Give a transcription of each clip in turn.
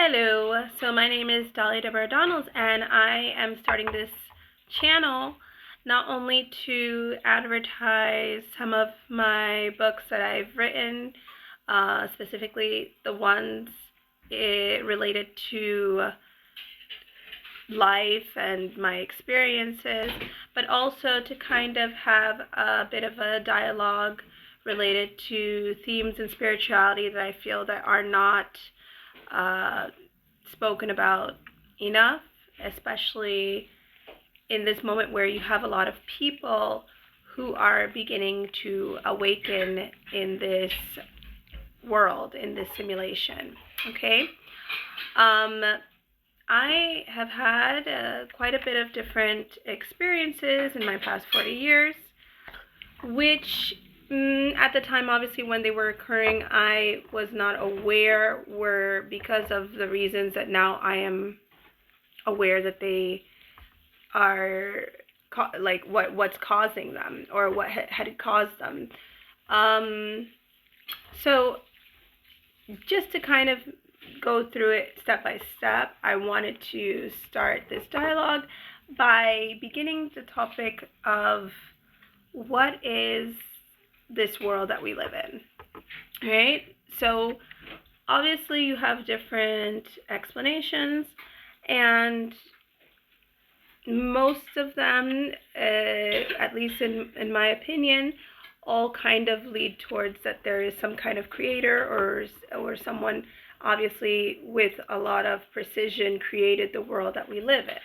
Hello, so my name is Dahlia Deborah Donalds, and I am starting this channel not only to advertise some of my books that I've written, specifically the ones related to life and my experiences, but also to kind of have a bit of a dialogue related to themes and spirituality that I feel that are not spoken about enough, especially in this moment where you have a lot of people who are beginning to awaken in this world, in this simulation. Okay, I have had quite a bit of different experiences in my past 40 years, which at the time, obviously, when they were occurring, I was not aware were because of the reasons that now I am aware that they are, like what's causing them, or what had caused them. So just to kind of go through it step by step, I wanted to start this dialogue by beginning the topic of what is this world that we live in. All right, so obviously you have different explanations, and most of them, at least in my opinion, all kind of lead towards that there is some kind of creator or someone obviously with a lot of precision created the world that we live in.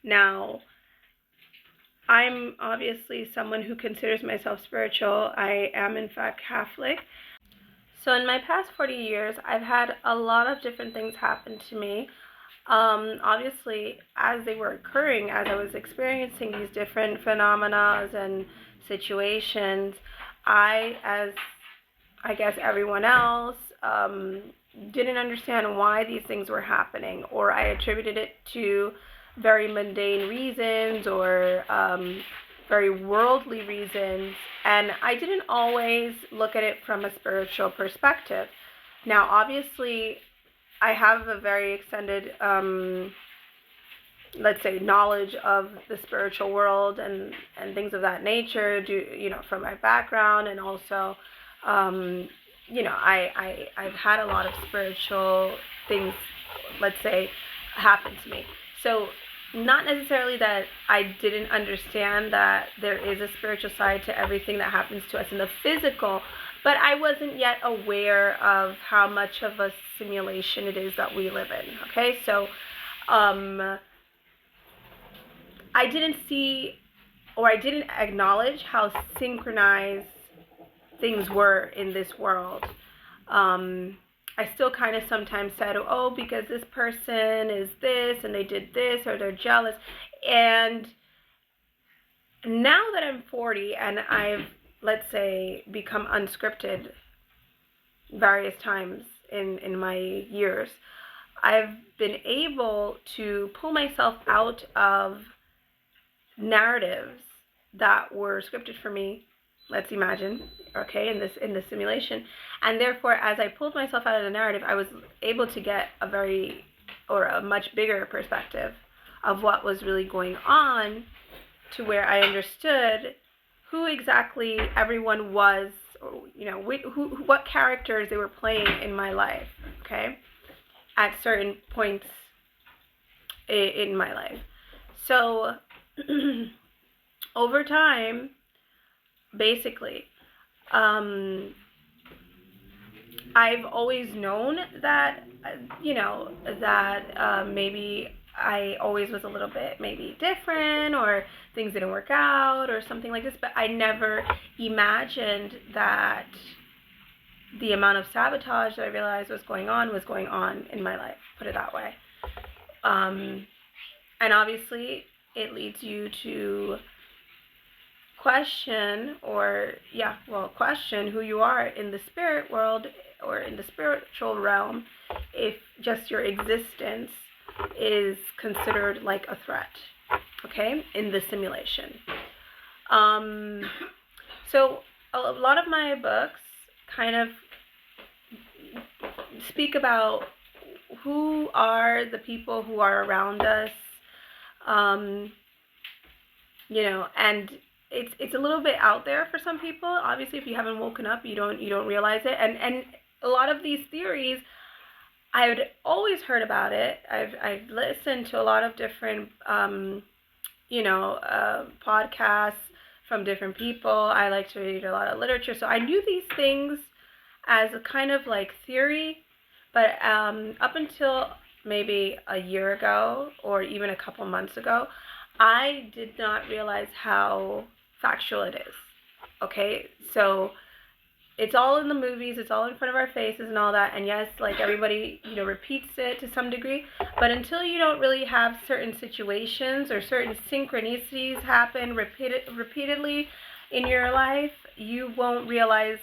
Now, I'm obviously someone who considers myself spiritual. I am in fact Catholic. So in my past 40 years, I've had a lot of different things happen to me. Obviously, as they were occurring, as I was experiencing these different phenomena and situations, as I guess everyone else, didn't understand why these things were happening, or I attributed it to very mundane reasons or very worldly reasons, and I didn't always look at it from a spiritual perspective. Now, obviously, I have a very extended, let's say, knowledge of the spiritual world and things of that nature, from my background, and also, I've had a lot of spiritual things, let's say, happen to me. So not necessarily that I didn't understand that there is a spiritual side to everything that happens to us in the physical, but I wasn't yet aware of how much of a simulation it is that we live in. Okay, so I didn't see, or I didn't acknowledge how synchronized things were in this world. I still kind of sometimes said, oh, because this person is this and they did this, or they're jealous. And now that I'm 40 and I've, let's say, become unscripted various times in my years, I've been able to pull myself out of narratives that were scripted for me, let's imagine, okay, in this simulation. And therefore, as I pulled myself out of the narrative, I was able to get a much bigger perspective of what was really going on, to where I understood who exactly everyone was, or, what characters they were playing in my life, okay, at certain points in my life. So over time, basically, I've always known that, maybe I always was a little bit maybe different, or things didn't work out, or something like this, but I never imagined that the amount of sabotage that I realized was going on in my life, put it that way. And obviously, it leads you to question who you are in the spirit world, or in the spiritual realm, if just your existence is considered like a threat, okay, in the simulation. So a lot of my books kind of speak about who are the people who are around us, you know, and it's a little bit out there for some people. Obviously, if you haven't woken up, you don't realize it. And a lot of these theories, I've always heard about it. I've listened to a lot of different podcasts from different people. I like to read a lot of literature, so I knew these things as a kind of like theory, but up until maybe a year ago or even a couple months ago, I did not realize how factual it is. Okay, so it's all in the movies, it's all in front of our faces and all that, and yes, like everybody, repeats it to some degree, but until you don't really have certain situations or certain synchronicities happen repeatedly in your life, you won't realize,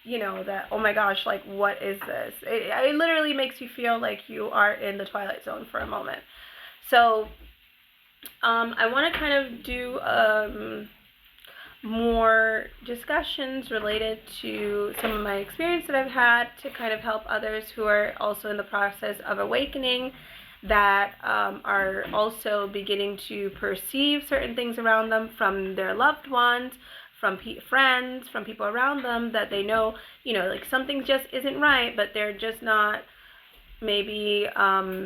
that, oh my gosh, like, what is this? It literally makes you feel like you are in the Twilight Zone for a moment. So, I want to kind of do more discussions related to some of my experience that I've had to kind of help others who are also in the process of awakening, that are also beginning to perceive certain things around them from their loved ones, from friends, from people around them that they know, like something just isn't right, but they're just not maybe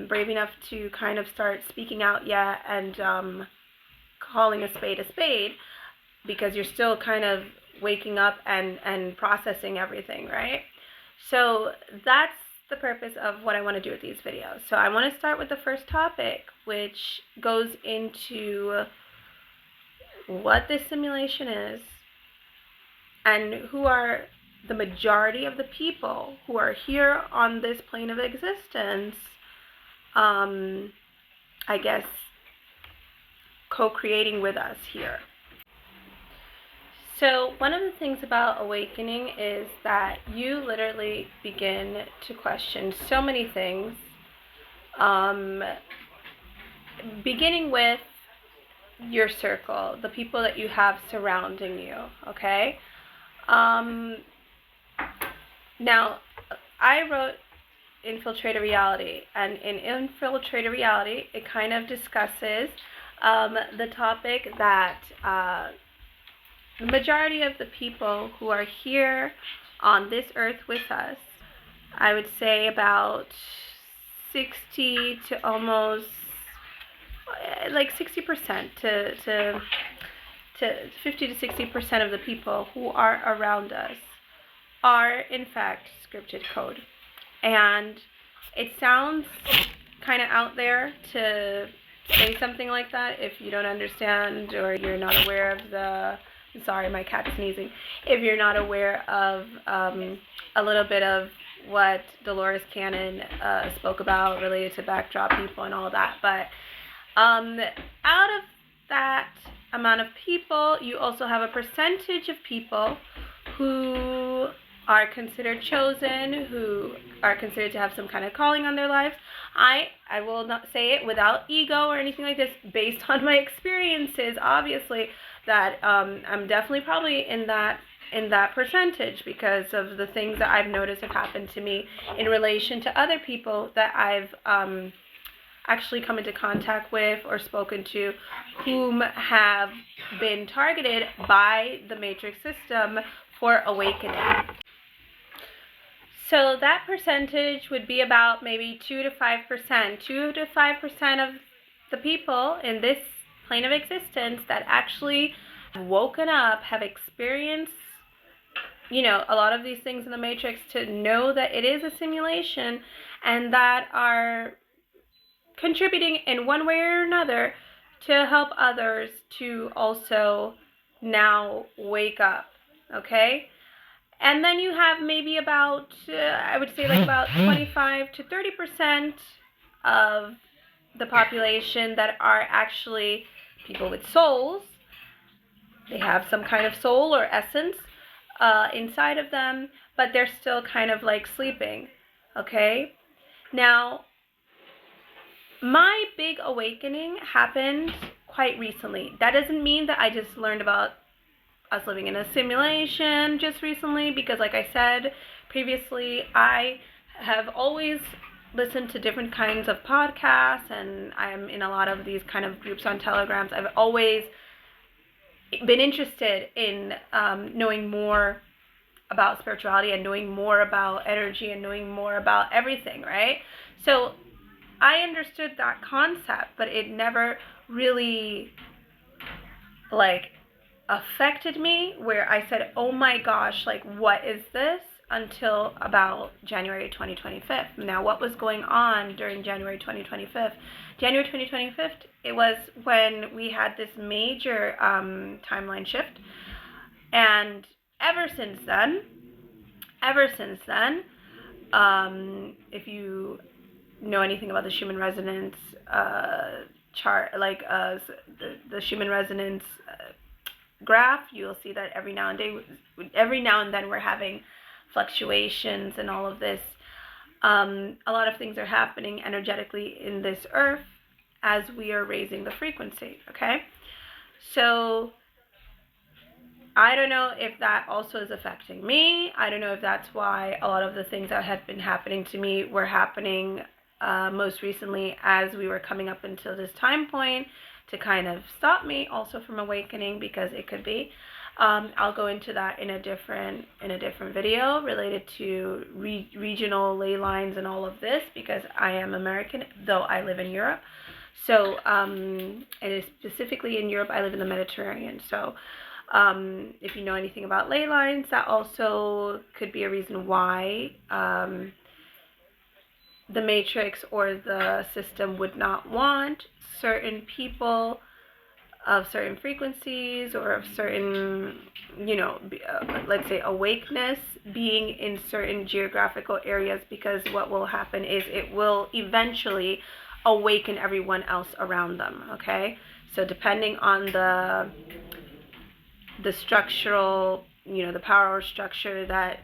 brave enough to kind of start speaking out yet and calling a spade, because you're still kind of waking up and processing everything, right? So that's the purpose of what I want to do with these videos. So I want to start with the first topic, which goes into what this simulation is and who are the majority of the people who are here on this plane of existence, I guess, co-creating with us here. So one of the things about awakening is that you literally begin to question so many things, beginning with your circle, the people that you have surrounding you, okay? Now, I wrote Infiltrated Reality, and in Infiltrated Reality, it kind of discusses the topic that the majority of the people who are here on this earth with us, I would say about 60 to almost like 60% to 50 to 60% of the people who are around us are in fact scripted code. And it sounds kind of out there to say something like that if you don't understand or you're not aware of the, sorry, my cat's sneezing, if you're not aware of a little bit of what Dolores Cannon spoke about related to backdrop people and all that. But out of that amount of people, you also have a percentage of people who are considered chosen, who are considered to have some kind of calling on their lives. I will not say it without ego or anything like this, based on my experiences, obviously, that I'm definitely probably in that percentage because of the things that I've noticed have happened to me in relation to other people that I've actually come into contact with or spoken to, whom have been targeted by the Matrix system for awakening. So that percentage would be about maybe 2 to 5%. 2 to 5% of the people in this plane of existence that actually have woken up, have experienced, a lot of these things in the Matrix, to know that it is a simulation, and that are contributing in one way or another to help others to also now wake up, okay? And then you have maybe about, I would say like about 25 to 30% of the population that are actually people with souls. They have some kind of soul or essence inside of them, but they're still kind of like sleeping, okay? Now, my big awakening happened quite recently. That doesn't mean that I just learned about us living in a simulation just recently, because like I said previously, I have always listen to different kinds of podcasts, and I'm in a lot of these kind of groups on Telegrams. I've always been interested in knowing more about spirituality and knowing more about energy and knowing more about everything, right? So I understood that concept, but it never really like affected me where I said, oh my gosh, like what is this, until about January 2025. Now, what was going on during January 2025? January 2025, it was when we had this major timeline shift, and ever since then, if you know anything about the Schumann resonance chart, like the Schumann resonance graph, you'll see that every now and then we're having fluctuations and all of this. A lot of things are happening energetically in this earth as we are raising the frequency, okay? So I don't know if that also is affecting me. I don't know if that's why a lot of the things that have been happening to me were happening most recently as we were coming up until this time point to kind of stop me also from awakening, because it could be. I'll go into that in a different video related to regional ley lines and all of this, because I am American, though I live in Europe. So, and specifically in Europe, I live in the Mediterranean. So, if you know anything about ley lines, that also could be a reason why the matrix or the system would not want certain people of certain frequencies or of certain, let's say awakeness being in certain geographical areas, because what will happen is it will eventually awaken everyone else around them, okay? So depending on the structural, the power structure that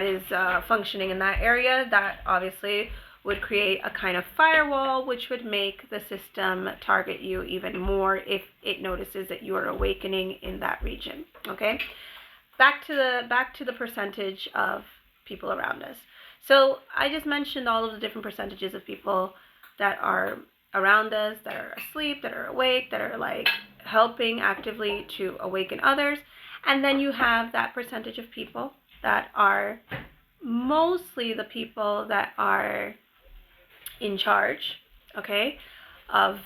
is functioning in that area, that obviously would create a kind of firewall, which would make the system target you even more if it notices that you are awakening in that region. Okay, back to the percentage of people around us. So I just mentioned all of the different percentages of people that are around us, that are asleep, that are awake, that are like helping actively to awaken others. And then you have that percentage of people that are mostly the people that are in charge, okay, of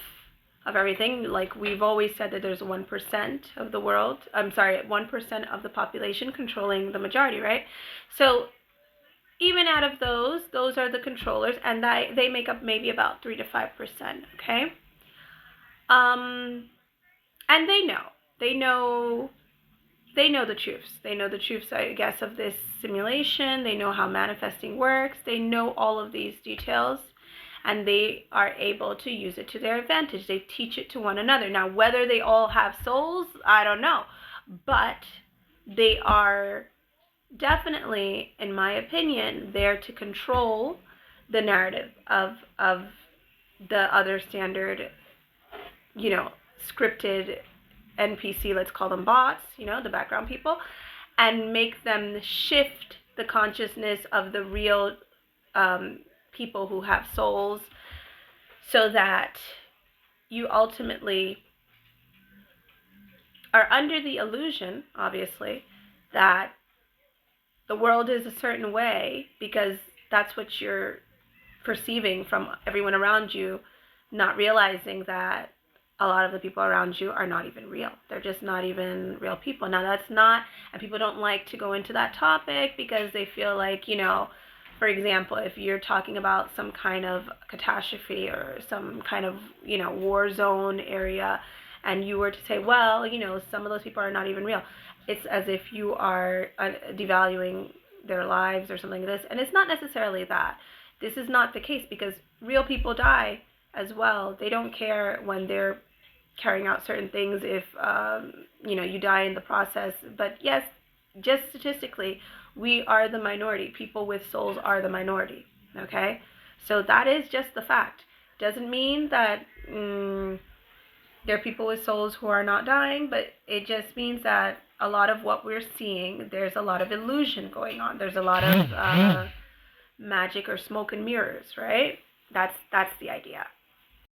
everything. Like we've always said that there's 1% of the world, 1% of the population controlling the majority, right? So even out of those are the controllers, and they make up maybe about 3 to 5%, okay? And they know the truths. They know the truths, I guess, of this simulation. They know how manifesting works. They know all of these details, and they are able to use it to their advantage. They teach it to one another. Now, whether they all have souls, I don't know. But they are definitely, in my opinion, there to control the narrative of the other standard, scripted NPC, let's call them bots, the background people, and make them shift the consciousness of the real people who have souls, so that you ultimately are under the illusion, obviously, that the world is a certain way because that's what you're perceiving from everyone around you, not realizing that a lot of the people around you are not even real. They're just not even real people. Now that's not, and people don't like to go into that topic because they feel like, for example, if you're talking about some kind of catastrophe or some kind of, war zone area, and you were to say, well, some of those people are not even real, it's as if you are devaluing their lives or something like this. And it's not necessarily that. This is not the case, because real people die as well. They don't care when they're carrying out certain things if, you die in the process. But yes, just statistically, we are the minority. People with souls are the minority, okay? So that is just the fact. Doesn't mean that there are people with souls who are not dying, but it just means that a lot of what we're seeing, there's a lot of illusion going on. There's a lot of magic or smoke and mirrors, right? That's the idea.